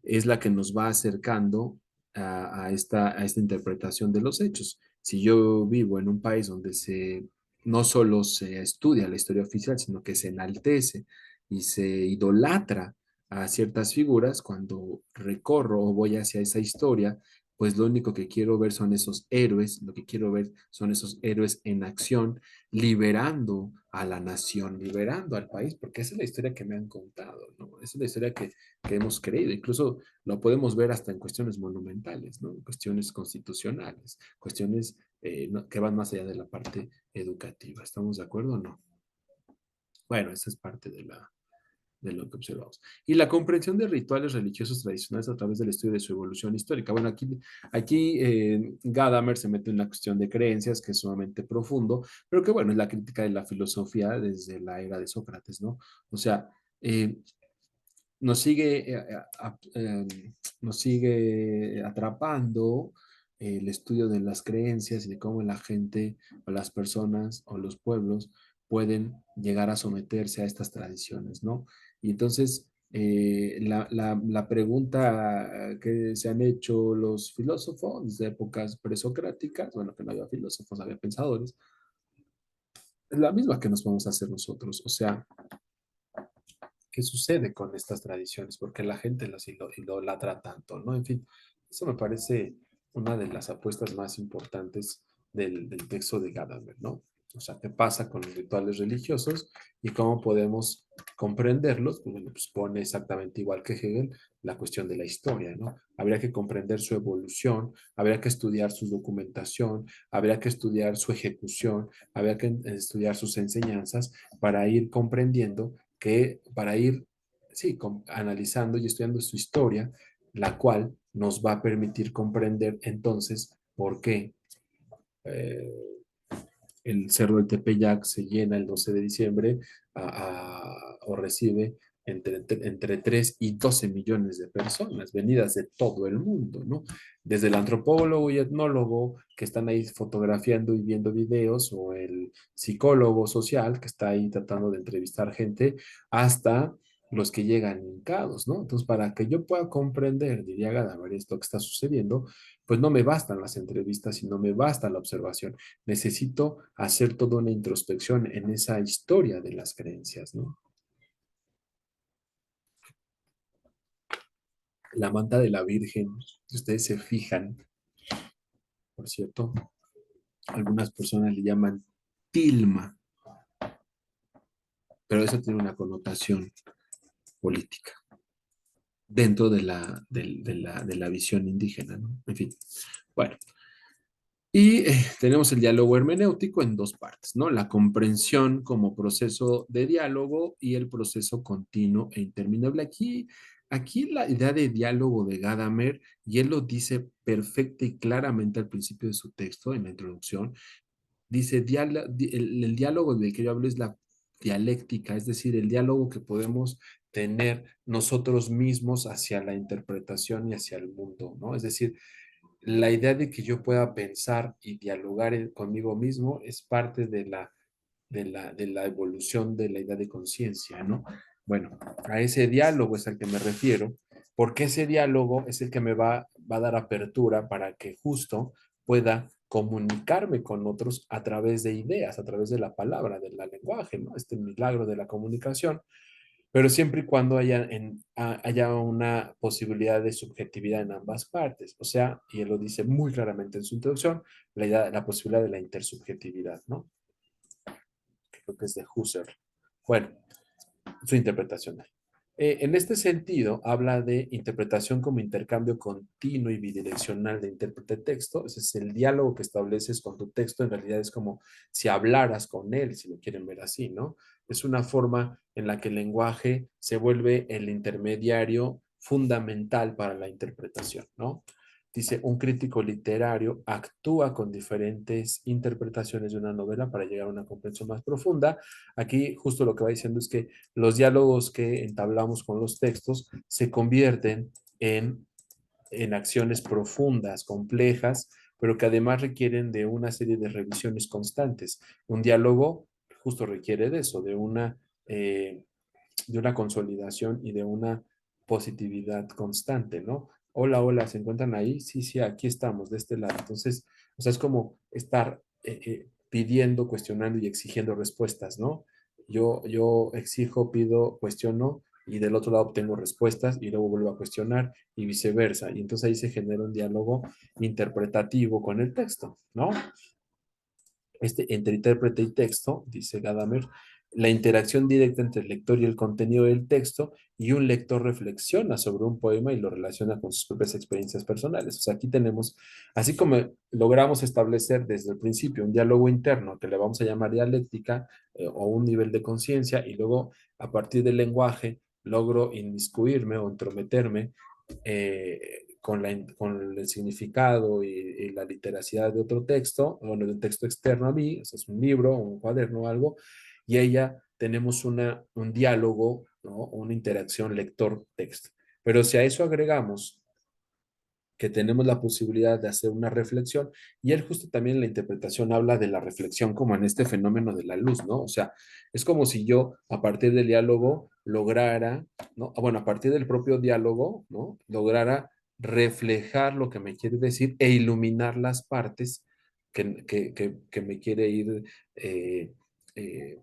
es la que nos va acercando a esta interpretación de los hechos. Si yo vivo en un país donde no solo se estudia la historia oficial, sino que se enaltece y se idolatra a ciertas figuras, cuando recorro o voy hacia esa historia, pues lo único que quiero ver son esos héroes, lo que quiero ver son esos héroes en acción, liberando a la nación, liberando al país, porque esa es la historia que me han contado, ¿no? Esa es la historia que hemos creído. Incluso lo podemos ver hasta en cuestiones monumentales, ¿no? Cuestiones constitucionales, cuestiones que van más allá de la parte educativa. ¿Estamos de acuerdo o no? Bueno, esa es parte de lo que observamos. Y la comprensión de rituales religiosos tradicionales a través del estudio de su evolución histórica. Bueno, aquí Gadamer se mete en una cuestión de creencias que es sumamente profundo, pero que bueno, es la crítica de la filosofía desde la era de Sócrates, ¿no? O sea, eh, nos sigue, nos sigue atrapando el estudio de las creencias y de cómo la gente o las personas o los pueblos pueden llegar a someterse a estas tradiciones, ¿no? Y entonces, la pregunta que se han hecho los filósofos desde épocas presocráticas, bueno, que no había filósofos, había pensadores, es la misma que nos vamos a hacer nosotros. O sea, qué sucede con estas tradiciones, porque la gente las idolatra tanto, ¿no? En fin, eso me parece una de las apuestas más importantes del texto de Gadamer, ¿no? O sea, qué pasa con los rituales religiosos y cómo podemos comprenderlos. Pues, bueno, pues pone exactamente igual que Hegel la cuestión de la historia, ¿no? Habría que comprender su evolución, habría que estudiar su documentación, habría que estudiar su ejecución, habría que estudiar sus enseñanzas para ir comprendiendo que para ir, sí, analizando y estudiando su historia, la cual nos va a permitir comprender entonces por qué eh, el Cerro del Tepeyac se llena el 12 de diciembre o recibe entre 3 y 12 millones de personas venidas de todo el mundo, ¿no? Desde el antropólogo y etnólogo que están ahí fotografiando y viendo videos, o el psicólogo social que está ahí tratando de entrevistar gente, hasta los que llegan hincados, ¿no? Entonces, para que yo pueda comprender, diría Gadamer, esto que está sucediendo, pues no me bastan las entrevistas y no me basta la observación. Necesito hacer toda una introspección en esa historia de las creencias, ¿no? La manta de la Virgen, si ustedes se fijan, por cierto, algunas personas le llaman tilma, pero eso tiene una connotación política dentro de la visión indígena, ¿no? En fin, bueno. Y tenemos el diálogo hermenéutico en dos partes, ¿no? La comprensión como proceso de diálogo y el proceso continuo e interminable. Aquí la idea de diálogo de Gadamer, y él lo dice perfecta y claramente al principio de su texto, en la introducción, dice, el diálogo del que yo hablo es la dialéctica, es decir, el diálogo que podemos tener nosotros mismos hacia la interpretación y hacia el mundo, ¿no? Es decir, la idea de que yo pueda pensar y dialogar conmigo mismo es parte de la evolución de la idea de conciencia, ¿no? Bueno, a ese diálogo es al que me refiero, porque ese diálogo es el que va a dar apertura para que justo pueda comunicarme con otros a través de ideas, a través de la palabra, del lenguaje, ¿no? Este milagro de la comunicación, pero siempre y cuando haya una posibilidad de subjetividad en ambas partes. O sea, y él lo dice muy claramente en su introducción, la posibilidad de la intersubjetividad, ¿no? Que creo que es de Husserl. Bueno, su interpretación. En este sentido, habla de interpretación como intercambio continuo y bidireccional de intérprete-texto. Ese es el diálogo que estableces con tu texto. En realidad es como si hablaras con él, si lo quieren ver así, ¿no? Es una forma en la que el lenguaje se vuelve el intermediario fundamental para la interpretación, ¿no? Dice, un crítico literario actúa con diferentes interpretaciones de una novela para llegar a una comprensión más profunda. Aquí justo lo que va diciendo es que los diálogos que entablamos con los textos se convierten en acciones profundas, complejas, pero que además requieren de una serie de revisiones constantes. Un diálogo justo requiere de eso, de una consolidación y de una positividad constante, ¿no? Hola, hola, ¿se encuentran ahí? Sí, sí, aquí estamos, de este lado. Entonces, o sea, es como estar pidiendo, cuestionando y exigiendo respuestas, ¿no? Yo exijo, pido, cuestiono y del otro lado obtengo respuestas y luego vuelvo a cuestionar y viceversa. Y entonces ahí se genera un diálogo interpretativo con el texto, ¿no? Entre intérprete y texto, dice Gadamer, la interacción directa entre el lector y el contenido del texto, y un lector reflexiona sobre un poema y lo relaciona con sus propias experiencias personales. O sea, aquí tenemos, así como logramos establecer desde el principio un diálogo interno que le vamos a llamar dialéctica o un nivel de conciencia, y luego a partir del lenguaje logro inmiscuirme o entrometerme con el significado y la literacidad de otro texto, bueno, de un texto externo a mí, o sea, es un libro, un cuaderno o algo, y ella tenemos un diálogo, ¿no? Una interacción lector-texto. Pero si a eso agregamos que tenemos la posibilidad de hacer una reflexión, y él justo también en la interpretación habla de la reflexión como en este fenómeno de la luz, ¿no? O sea, es como si yo a partir del diálogo lograra, ¿no? Bueno, a partir del propio diálogo, ¿no? Lograra reflejar lo que me quiere decir e iluminar las partes que me quiere ir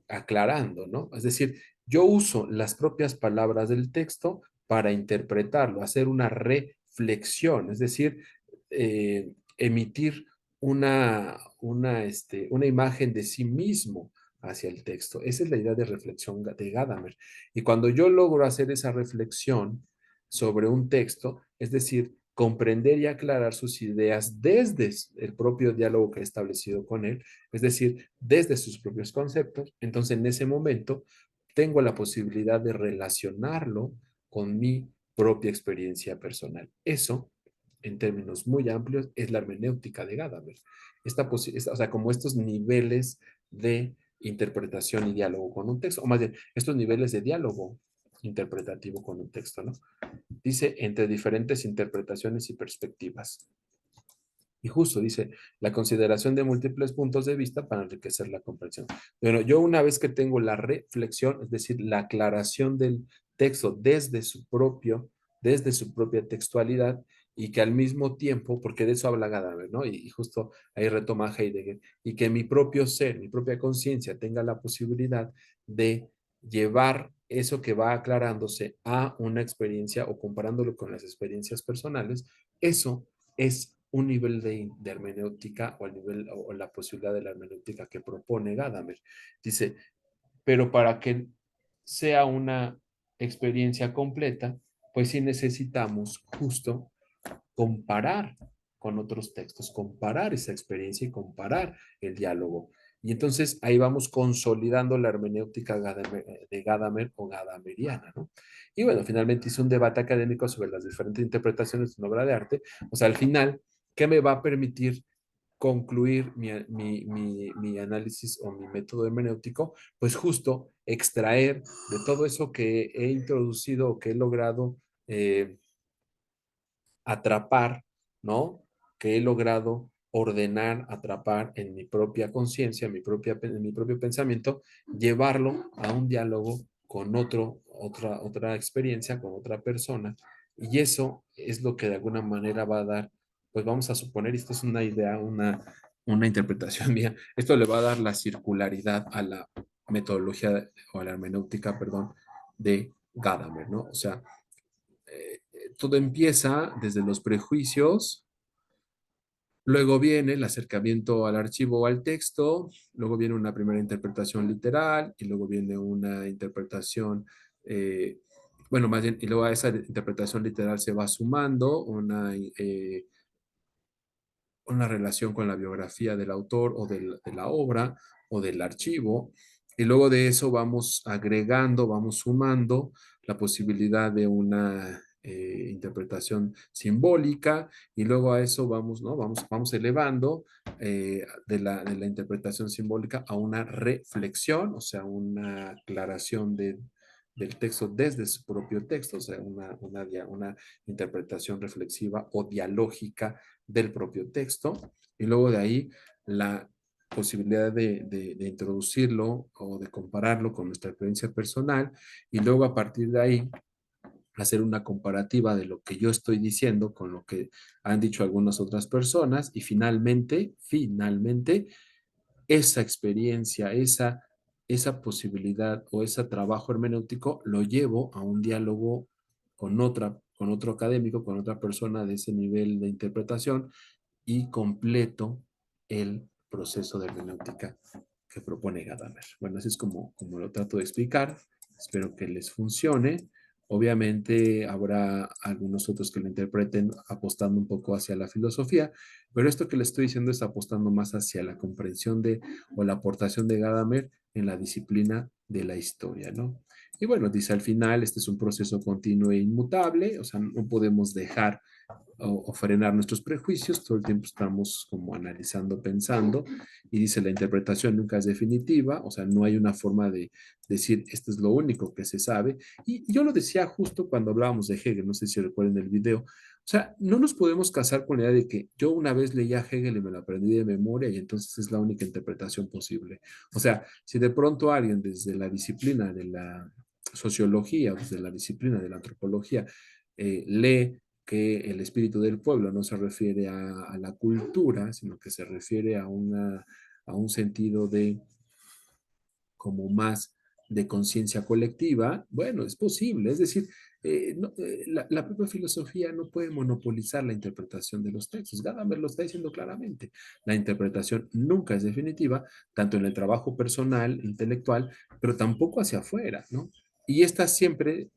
aclarando, ¿no? Es decir, yo uso las propias palabras del texto para interpretarlo, hacer una reflexión, es decir, emitir una imagen de sí mismo hacia el texto. Esa es la idea de reflexión de Gadamer. Y cuando yo logro hacer esa reflexión sobre un texto, es decir, comprender y aclarar sus ideas desde el propio diálogo que he establecido con él, es decir, desde sus propios conceptos, entonces en ese momento tengo la posibilidad de relacionarlo con mi propia experiencia personal. Eso, en términos muy amplios, es la hermenéutica de Gadamer. O sea, como estos niveles de interpretación y diálogo con un texto, o más bien, estos niveles de diálogo interpretativo con un texto, ¿no? Dice, entre diferentes interpretaciones y perspectivas. Y justo dice, la consideración de múltiples puntos de vista para enriquecer la comprensión. Bueno, yo una vez que tengo la reflexión, es decir, la aclaración del texto desde su propia textualidad, y que al mismo tiempo, porque de eso habla Gadamer, ¿no? Y justo ahí retoma Heidegger, y que mi propio ser, mi propia conciencia tenga la posibilidad de llevar eso que va aclarándose a una experiencia o comparándolo con las experiencias personales, eso es un nivel de hermenéutica, o el nivel o la posibilidad de la hermenéutica que propone Gadamer. Dice, pero para que sea una experiencia completa, pues sí necesitamos justo comparar con otros textos, comparar esa experiencia y comparar el diálogo. Y entonces ahí vamos consolidando la hermenéutica de Gadamer o gadameriana, ¿no? Y bueno, finalmente hice un debate académico sobre las diferentes interpretaciones de una obra de arte. O sea, al final, ¿qué me va a permitir concluir mi análisis o mi método hermenéutico? Pues justo extraer de todo eso que he introducido o que he logrado atrapar, ¿no? Que he logrado ordenar, atrapar en mi propia conciencia, en mi propio pensamiento, llevarlo a un diálogo con otra experiencia, con otra persona. Y eso es lo que de alguna manera va a dar, pues vamos a suponer, esto es una idea, una interpretación mía, esto le va a dar la circularidad a la metodología o a la hermenéutica, perdón, de Gadamer, ¿no? O sea, todo empieza desde los prejuicios, luego viene el acercamiento al archivo o al texto, luego viene una primera interpretación literal y luego viene una interpretación, eh, bueno, más bien, y luego a esa interpretación literal se va sumando una relación con la biografía del autor o de la obra o del archivo. Y luego de eso vamos agregando, vamos sumando la posibilidad de una interpretación simbólica, y luego a eso vamos, ¿no? Vamos elevando de la interpretación simbólica a una reflexión, o sea, una aclaración del texto desde su propio texto, o sea, una interpretación reflexiva o dialógica del propio texto, y luego de ahí la posibilidad de introducirlo o de compararlo con nuestra experiencia personal, y luego a partir de ahí hacer una comparativa de lo que yo estoy diciendo con lo que han dicho algunas otras personas, y finalmente, esa experiencia, esa posibilidad o ese trabajo hermenéutico lo llevo a un diálogo con otro académico, con otra persona de ese nivel de interpretación, y completo el proceso de hermenéutica que propone Gadamer. Bueno, así es como lo trato de explicar. Espero que les funcione. Obviamente habrá algunos otros que lo interpreten apostando un poco hacia la filosofía, pero esto que les estoy diciendo es apostando más hacia la comprensión de o la aportación de Gadamer en la disciplina de la historia, ¿no? Y bueno, dice al final, este es un proceso continuo e inmutable, o sea, no podemos dejar o frenar nuestros prejuicios, todo el tiempo estamos como analizando, pensando, y dice la interpretación nunca es definitiva, o sea, no hay una forma de decir esto es lo único que se sabe, y yo lo decía justo cuando hablábamos de Hegel, no sé si recuerden el video, o sea, no nos podemos casar con la idea de que yo una vez leía a Hegel y me lo aprendí de memoria y entonces es la única interpretación posible. O sea, si de pronto alguien desde la disciplina de la sociología, desde la disciplina de la antropología, lee que el espíritu del pueblo no se refiere a la cultura, sino que se refiere a un sentido de como más de conciencia colectiva, bueno, es posible. Es decir, la propia filosofía no puede monopolizar la interpretación de los textos. Gadamer lo está diciendo claramente. La interpretación nunca es definitiva, tanto en el trabajo personal, intelectual, pero tampoco hacia afuera, ¿no? Y está siempre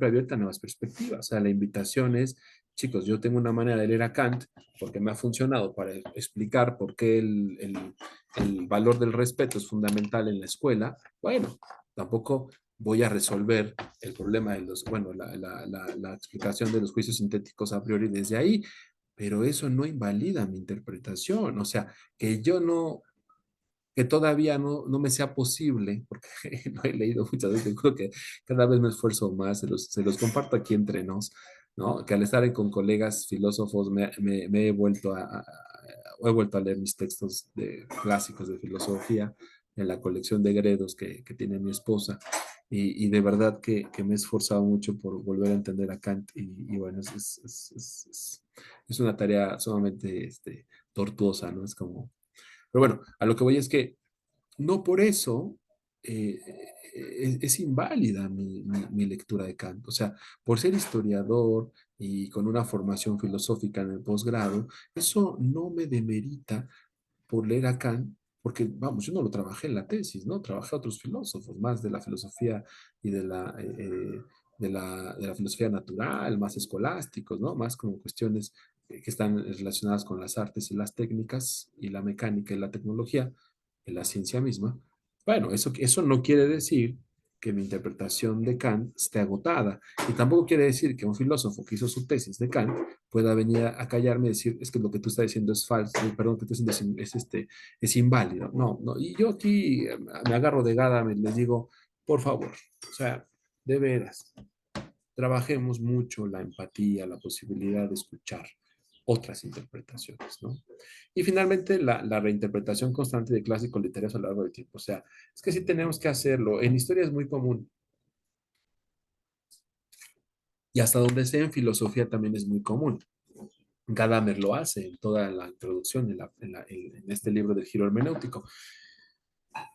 abierta a nuevas perspectivas. O sea, la invitación es, chicos, yo tengo una manera de leer a Kant porque me ha funcionado para explicar por qué el valor del respeto es fundamental en la escuela. Bueno, tampoco voy a resolver el problema de los, bueno, la explicación de los juicios sintéticos a priori desde ahí, pero eso no invalida mi interpretación. O sea, que yo no, que todavía no me sea posible, porque no he leído muchas veces, creo que cada vez me esfuerzo más, se los comparto aquí entre nos, ¿no? Que al estar con colegas filósofos me he vuelto he vuelto a leer mis textos clásicos de filosofía en la colección de Gredos que tiene mi esposa, y de verdad que me he esforzado mucho por volver a entender a Kant, y bueno, es una tarea sumamente tortuosa, ¿no? Es como pero bueno, a lo que voy es que no por eso es inválida mi lectura de Kant. O sea, por ser historiador y con una formación filosófica en el posgrado, eso no me demerita por leer a Kant, porque, vamos, yo no lo trabajé en la tesis, ¿no? Trabajé a otros filósofos, más de la filosofía y de la filosofía natural, más escolásticos, ¿no? Más como cuestiones que están relacionadas con las artes y las técnicas y la mecánica y la tecnología, y la ciencia misma. Bueno, eso no quiere decir que mi interpretación de Kant esté agotada, y tampoco quiere decir que un filósofo que hizo su tesis de Kant pueda venir a callarme y decir, es que lo que tú estás diciendo es falso, perdón, que tú estás diciendo es inválido. No, no. Y yo aquí me agarro de gada, les digo, por favor, o sea, de veras, trabajemos mucho la empatía, la posibilidad de escuchar otras interpretaciones, ¿no? Y finalmente, la reinterpretación constante de clásicos literarios a lo largo del tiempo. O sea, es que sí tenemos que hacerlo. En historia es muy común. Y hasta donde sea en filosofía también es muy común. Gadamer lo hace en toda la introducción en este libro del giro hermenéutico.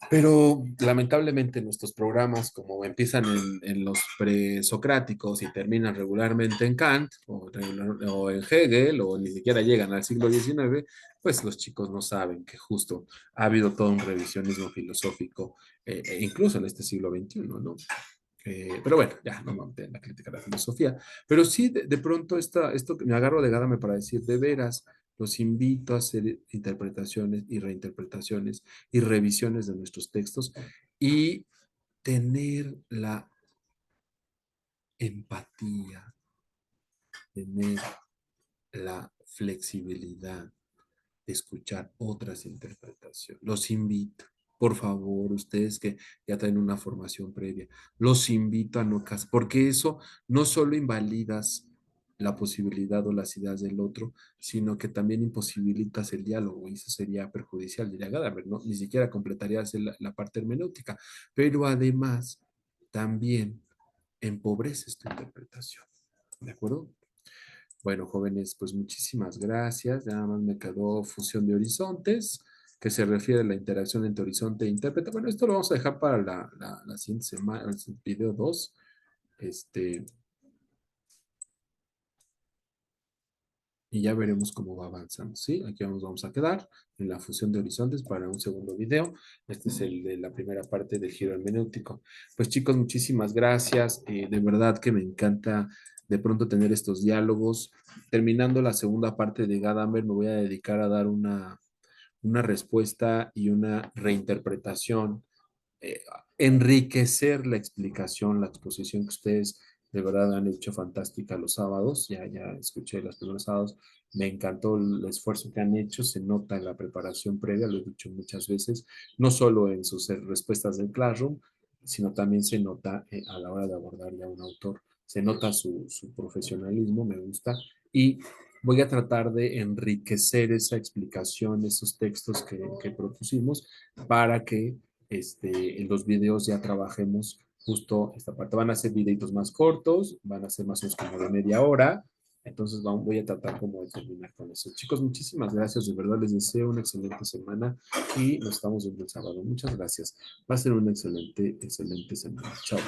Pero lamentablemente nuestros programas, como empiezan en los presocráticos y terminan regularmente en Kant o en Hegel, o ni siquiera llegan al siglo XIX, pues los chicos no saben que justo ha habido todo un revisionismo filosófico, incluso en este siglo XXI, ¿no? Pero bueno, ya no me voy a meter en la crítica de la filosofía, pero sí de pronto esto que me agarro de Gadamer para decir, de veras, los invito a hacer interpretaciones y reinterpretaciones y revisiones de nuestros textos, y tener la empatía, tener la flexibilidad de escuchar otras interpretaciones. Los invito. Por favor, ustedes que ya traen una formación previa, los invito a no casar, porque eso no solo invalidas la posibilidad o las ideas del otro, sino que también imposibilitas el diálogo y eso sería perjudicial, diría Gadamer, ¿no? Ni siquiera completarías la parte hermenéutica, pero además también empobreces tu interpretación, ¿de acuerdo? Bueno, jóvenes, pues muchísimas gracias. Nada más me quedó fusión de horizontes, que se refiere a la interacción entre horizonte e intérprete. Bueno, esto lo vamos a dejar para la siguiente semana, el video 2. Este, y ya veremos cómo va avanzando, ¿sí? Aquí vamos a quedar en la fusión de horizontes para un segundo video. Este es el de la primera parte del giro hermenéutico. Pues chicos, muchísimas gracias. De verdad que me encanta de pronto tener estos diálogos. Terminando la segunda parte de Gadamer, me voy a dedicar a dar una respuesta y una reinterpretación, eh, enriquecer la explicación, la exposición que ustedes de verdad han hecho fantástica los sábados. Ya escuché los primeros sábados. Me encantó el esfuerzo que han hecho. Se nota en la preparación previa, lo he dicho muchas veces, no solo en sus respuestas del Classroom, sino también se nota a la hora de abordar ya un autor. Se nota su profesionalismo, me gusta. Y voy a tratar de enriquecer esa explicación, esos textos que propusimos para que en los videos ya trabajemos justo esta parte. Van a ser videitos más cortos, van a ser más o menos como de media hora. Entonces voy a tratar como de terminar con eso. Chicos, muchísimas gracias. De verdad les deseo una excelente semana y nos estamos viendo el sábado. Muchas gracias. Va a ser una excelente semana. Chao.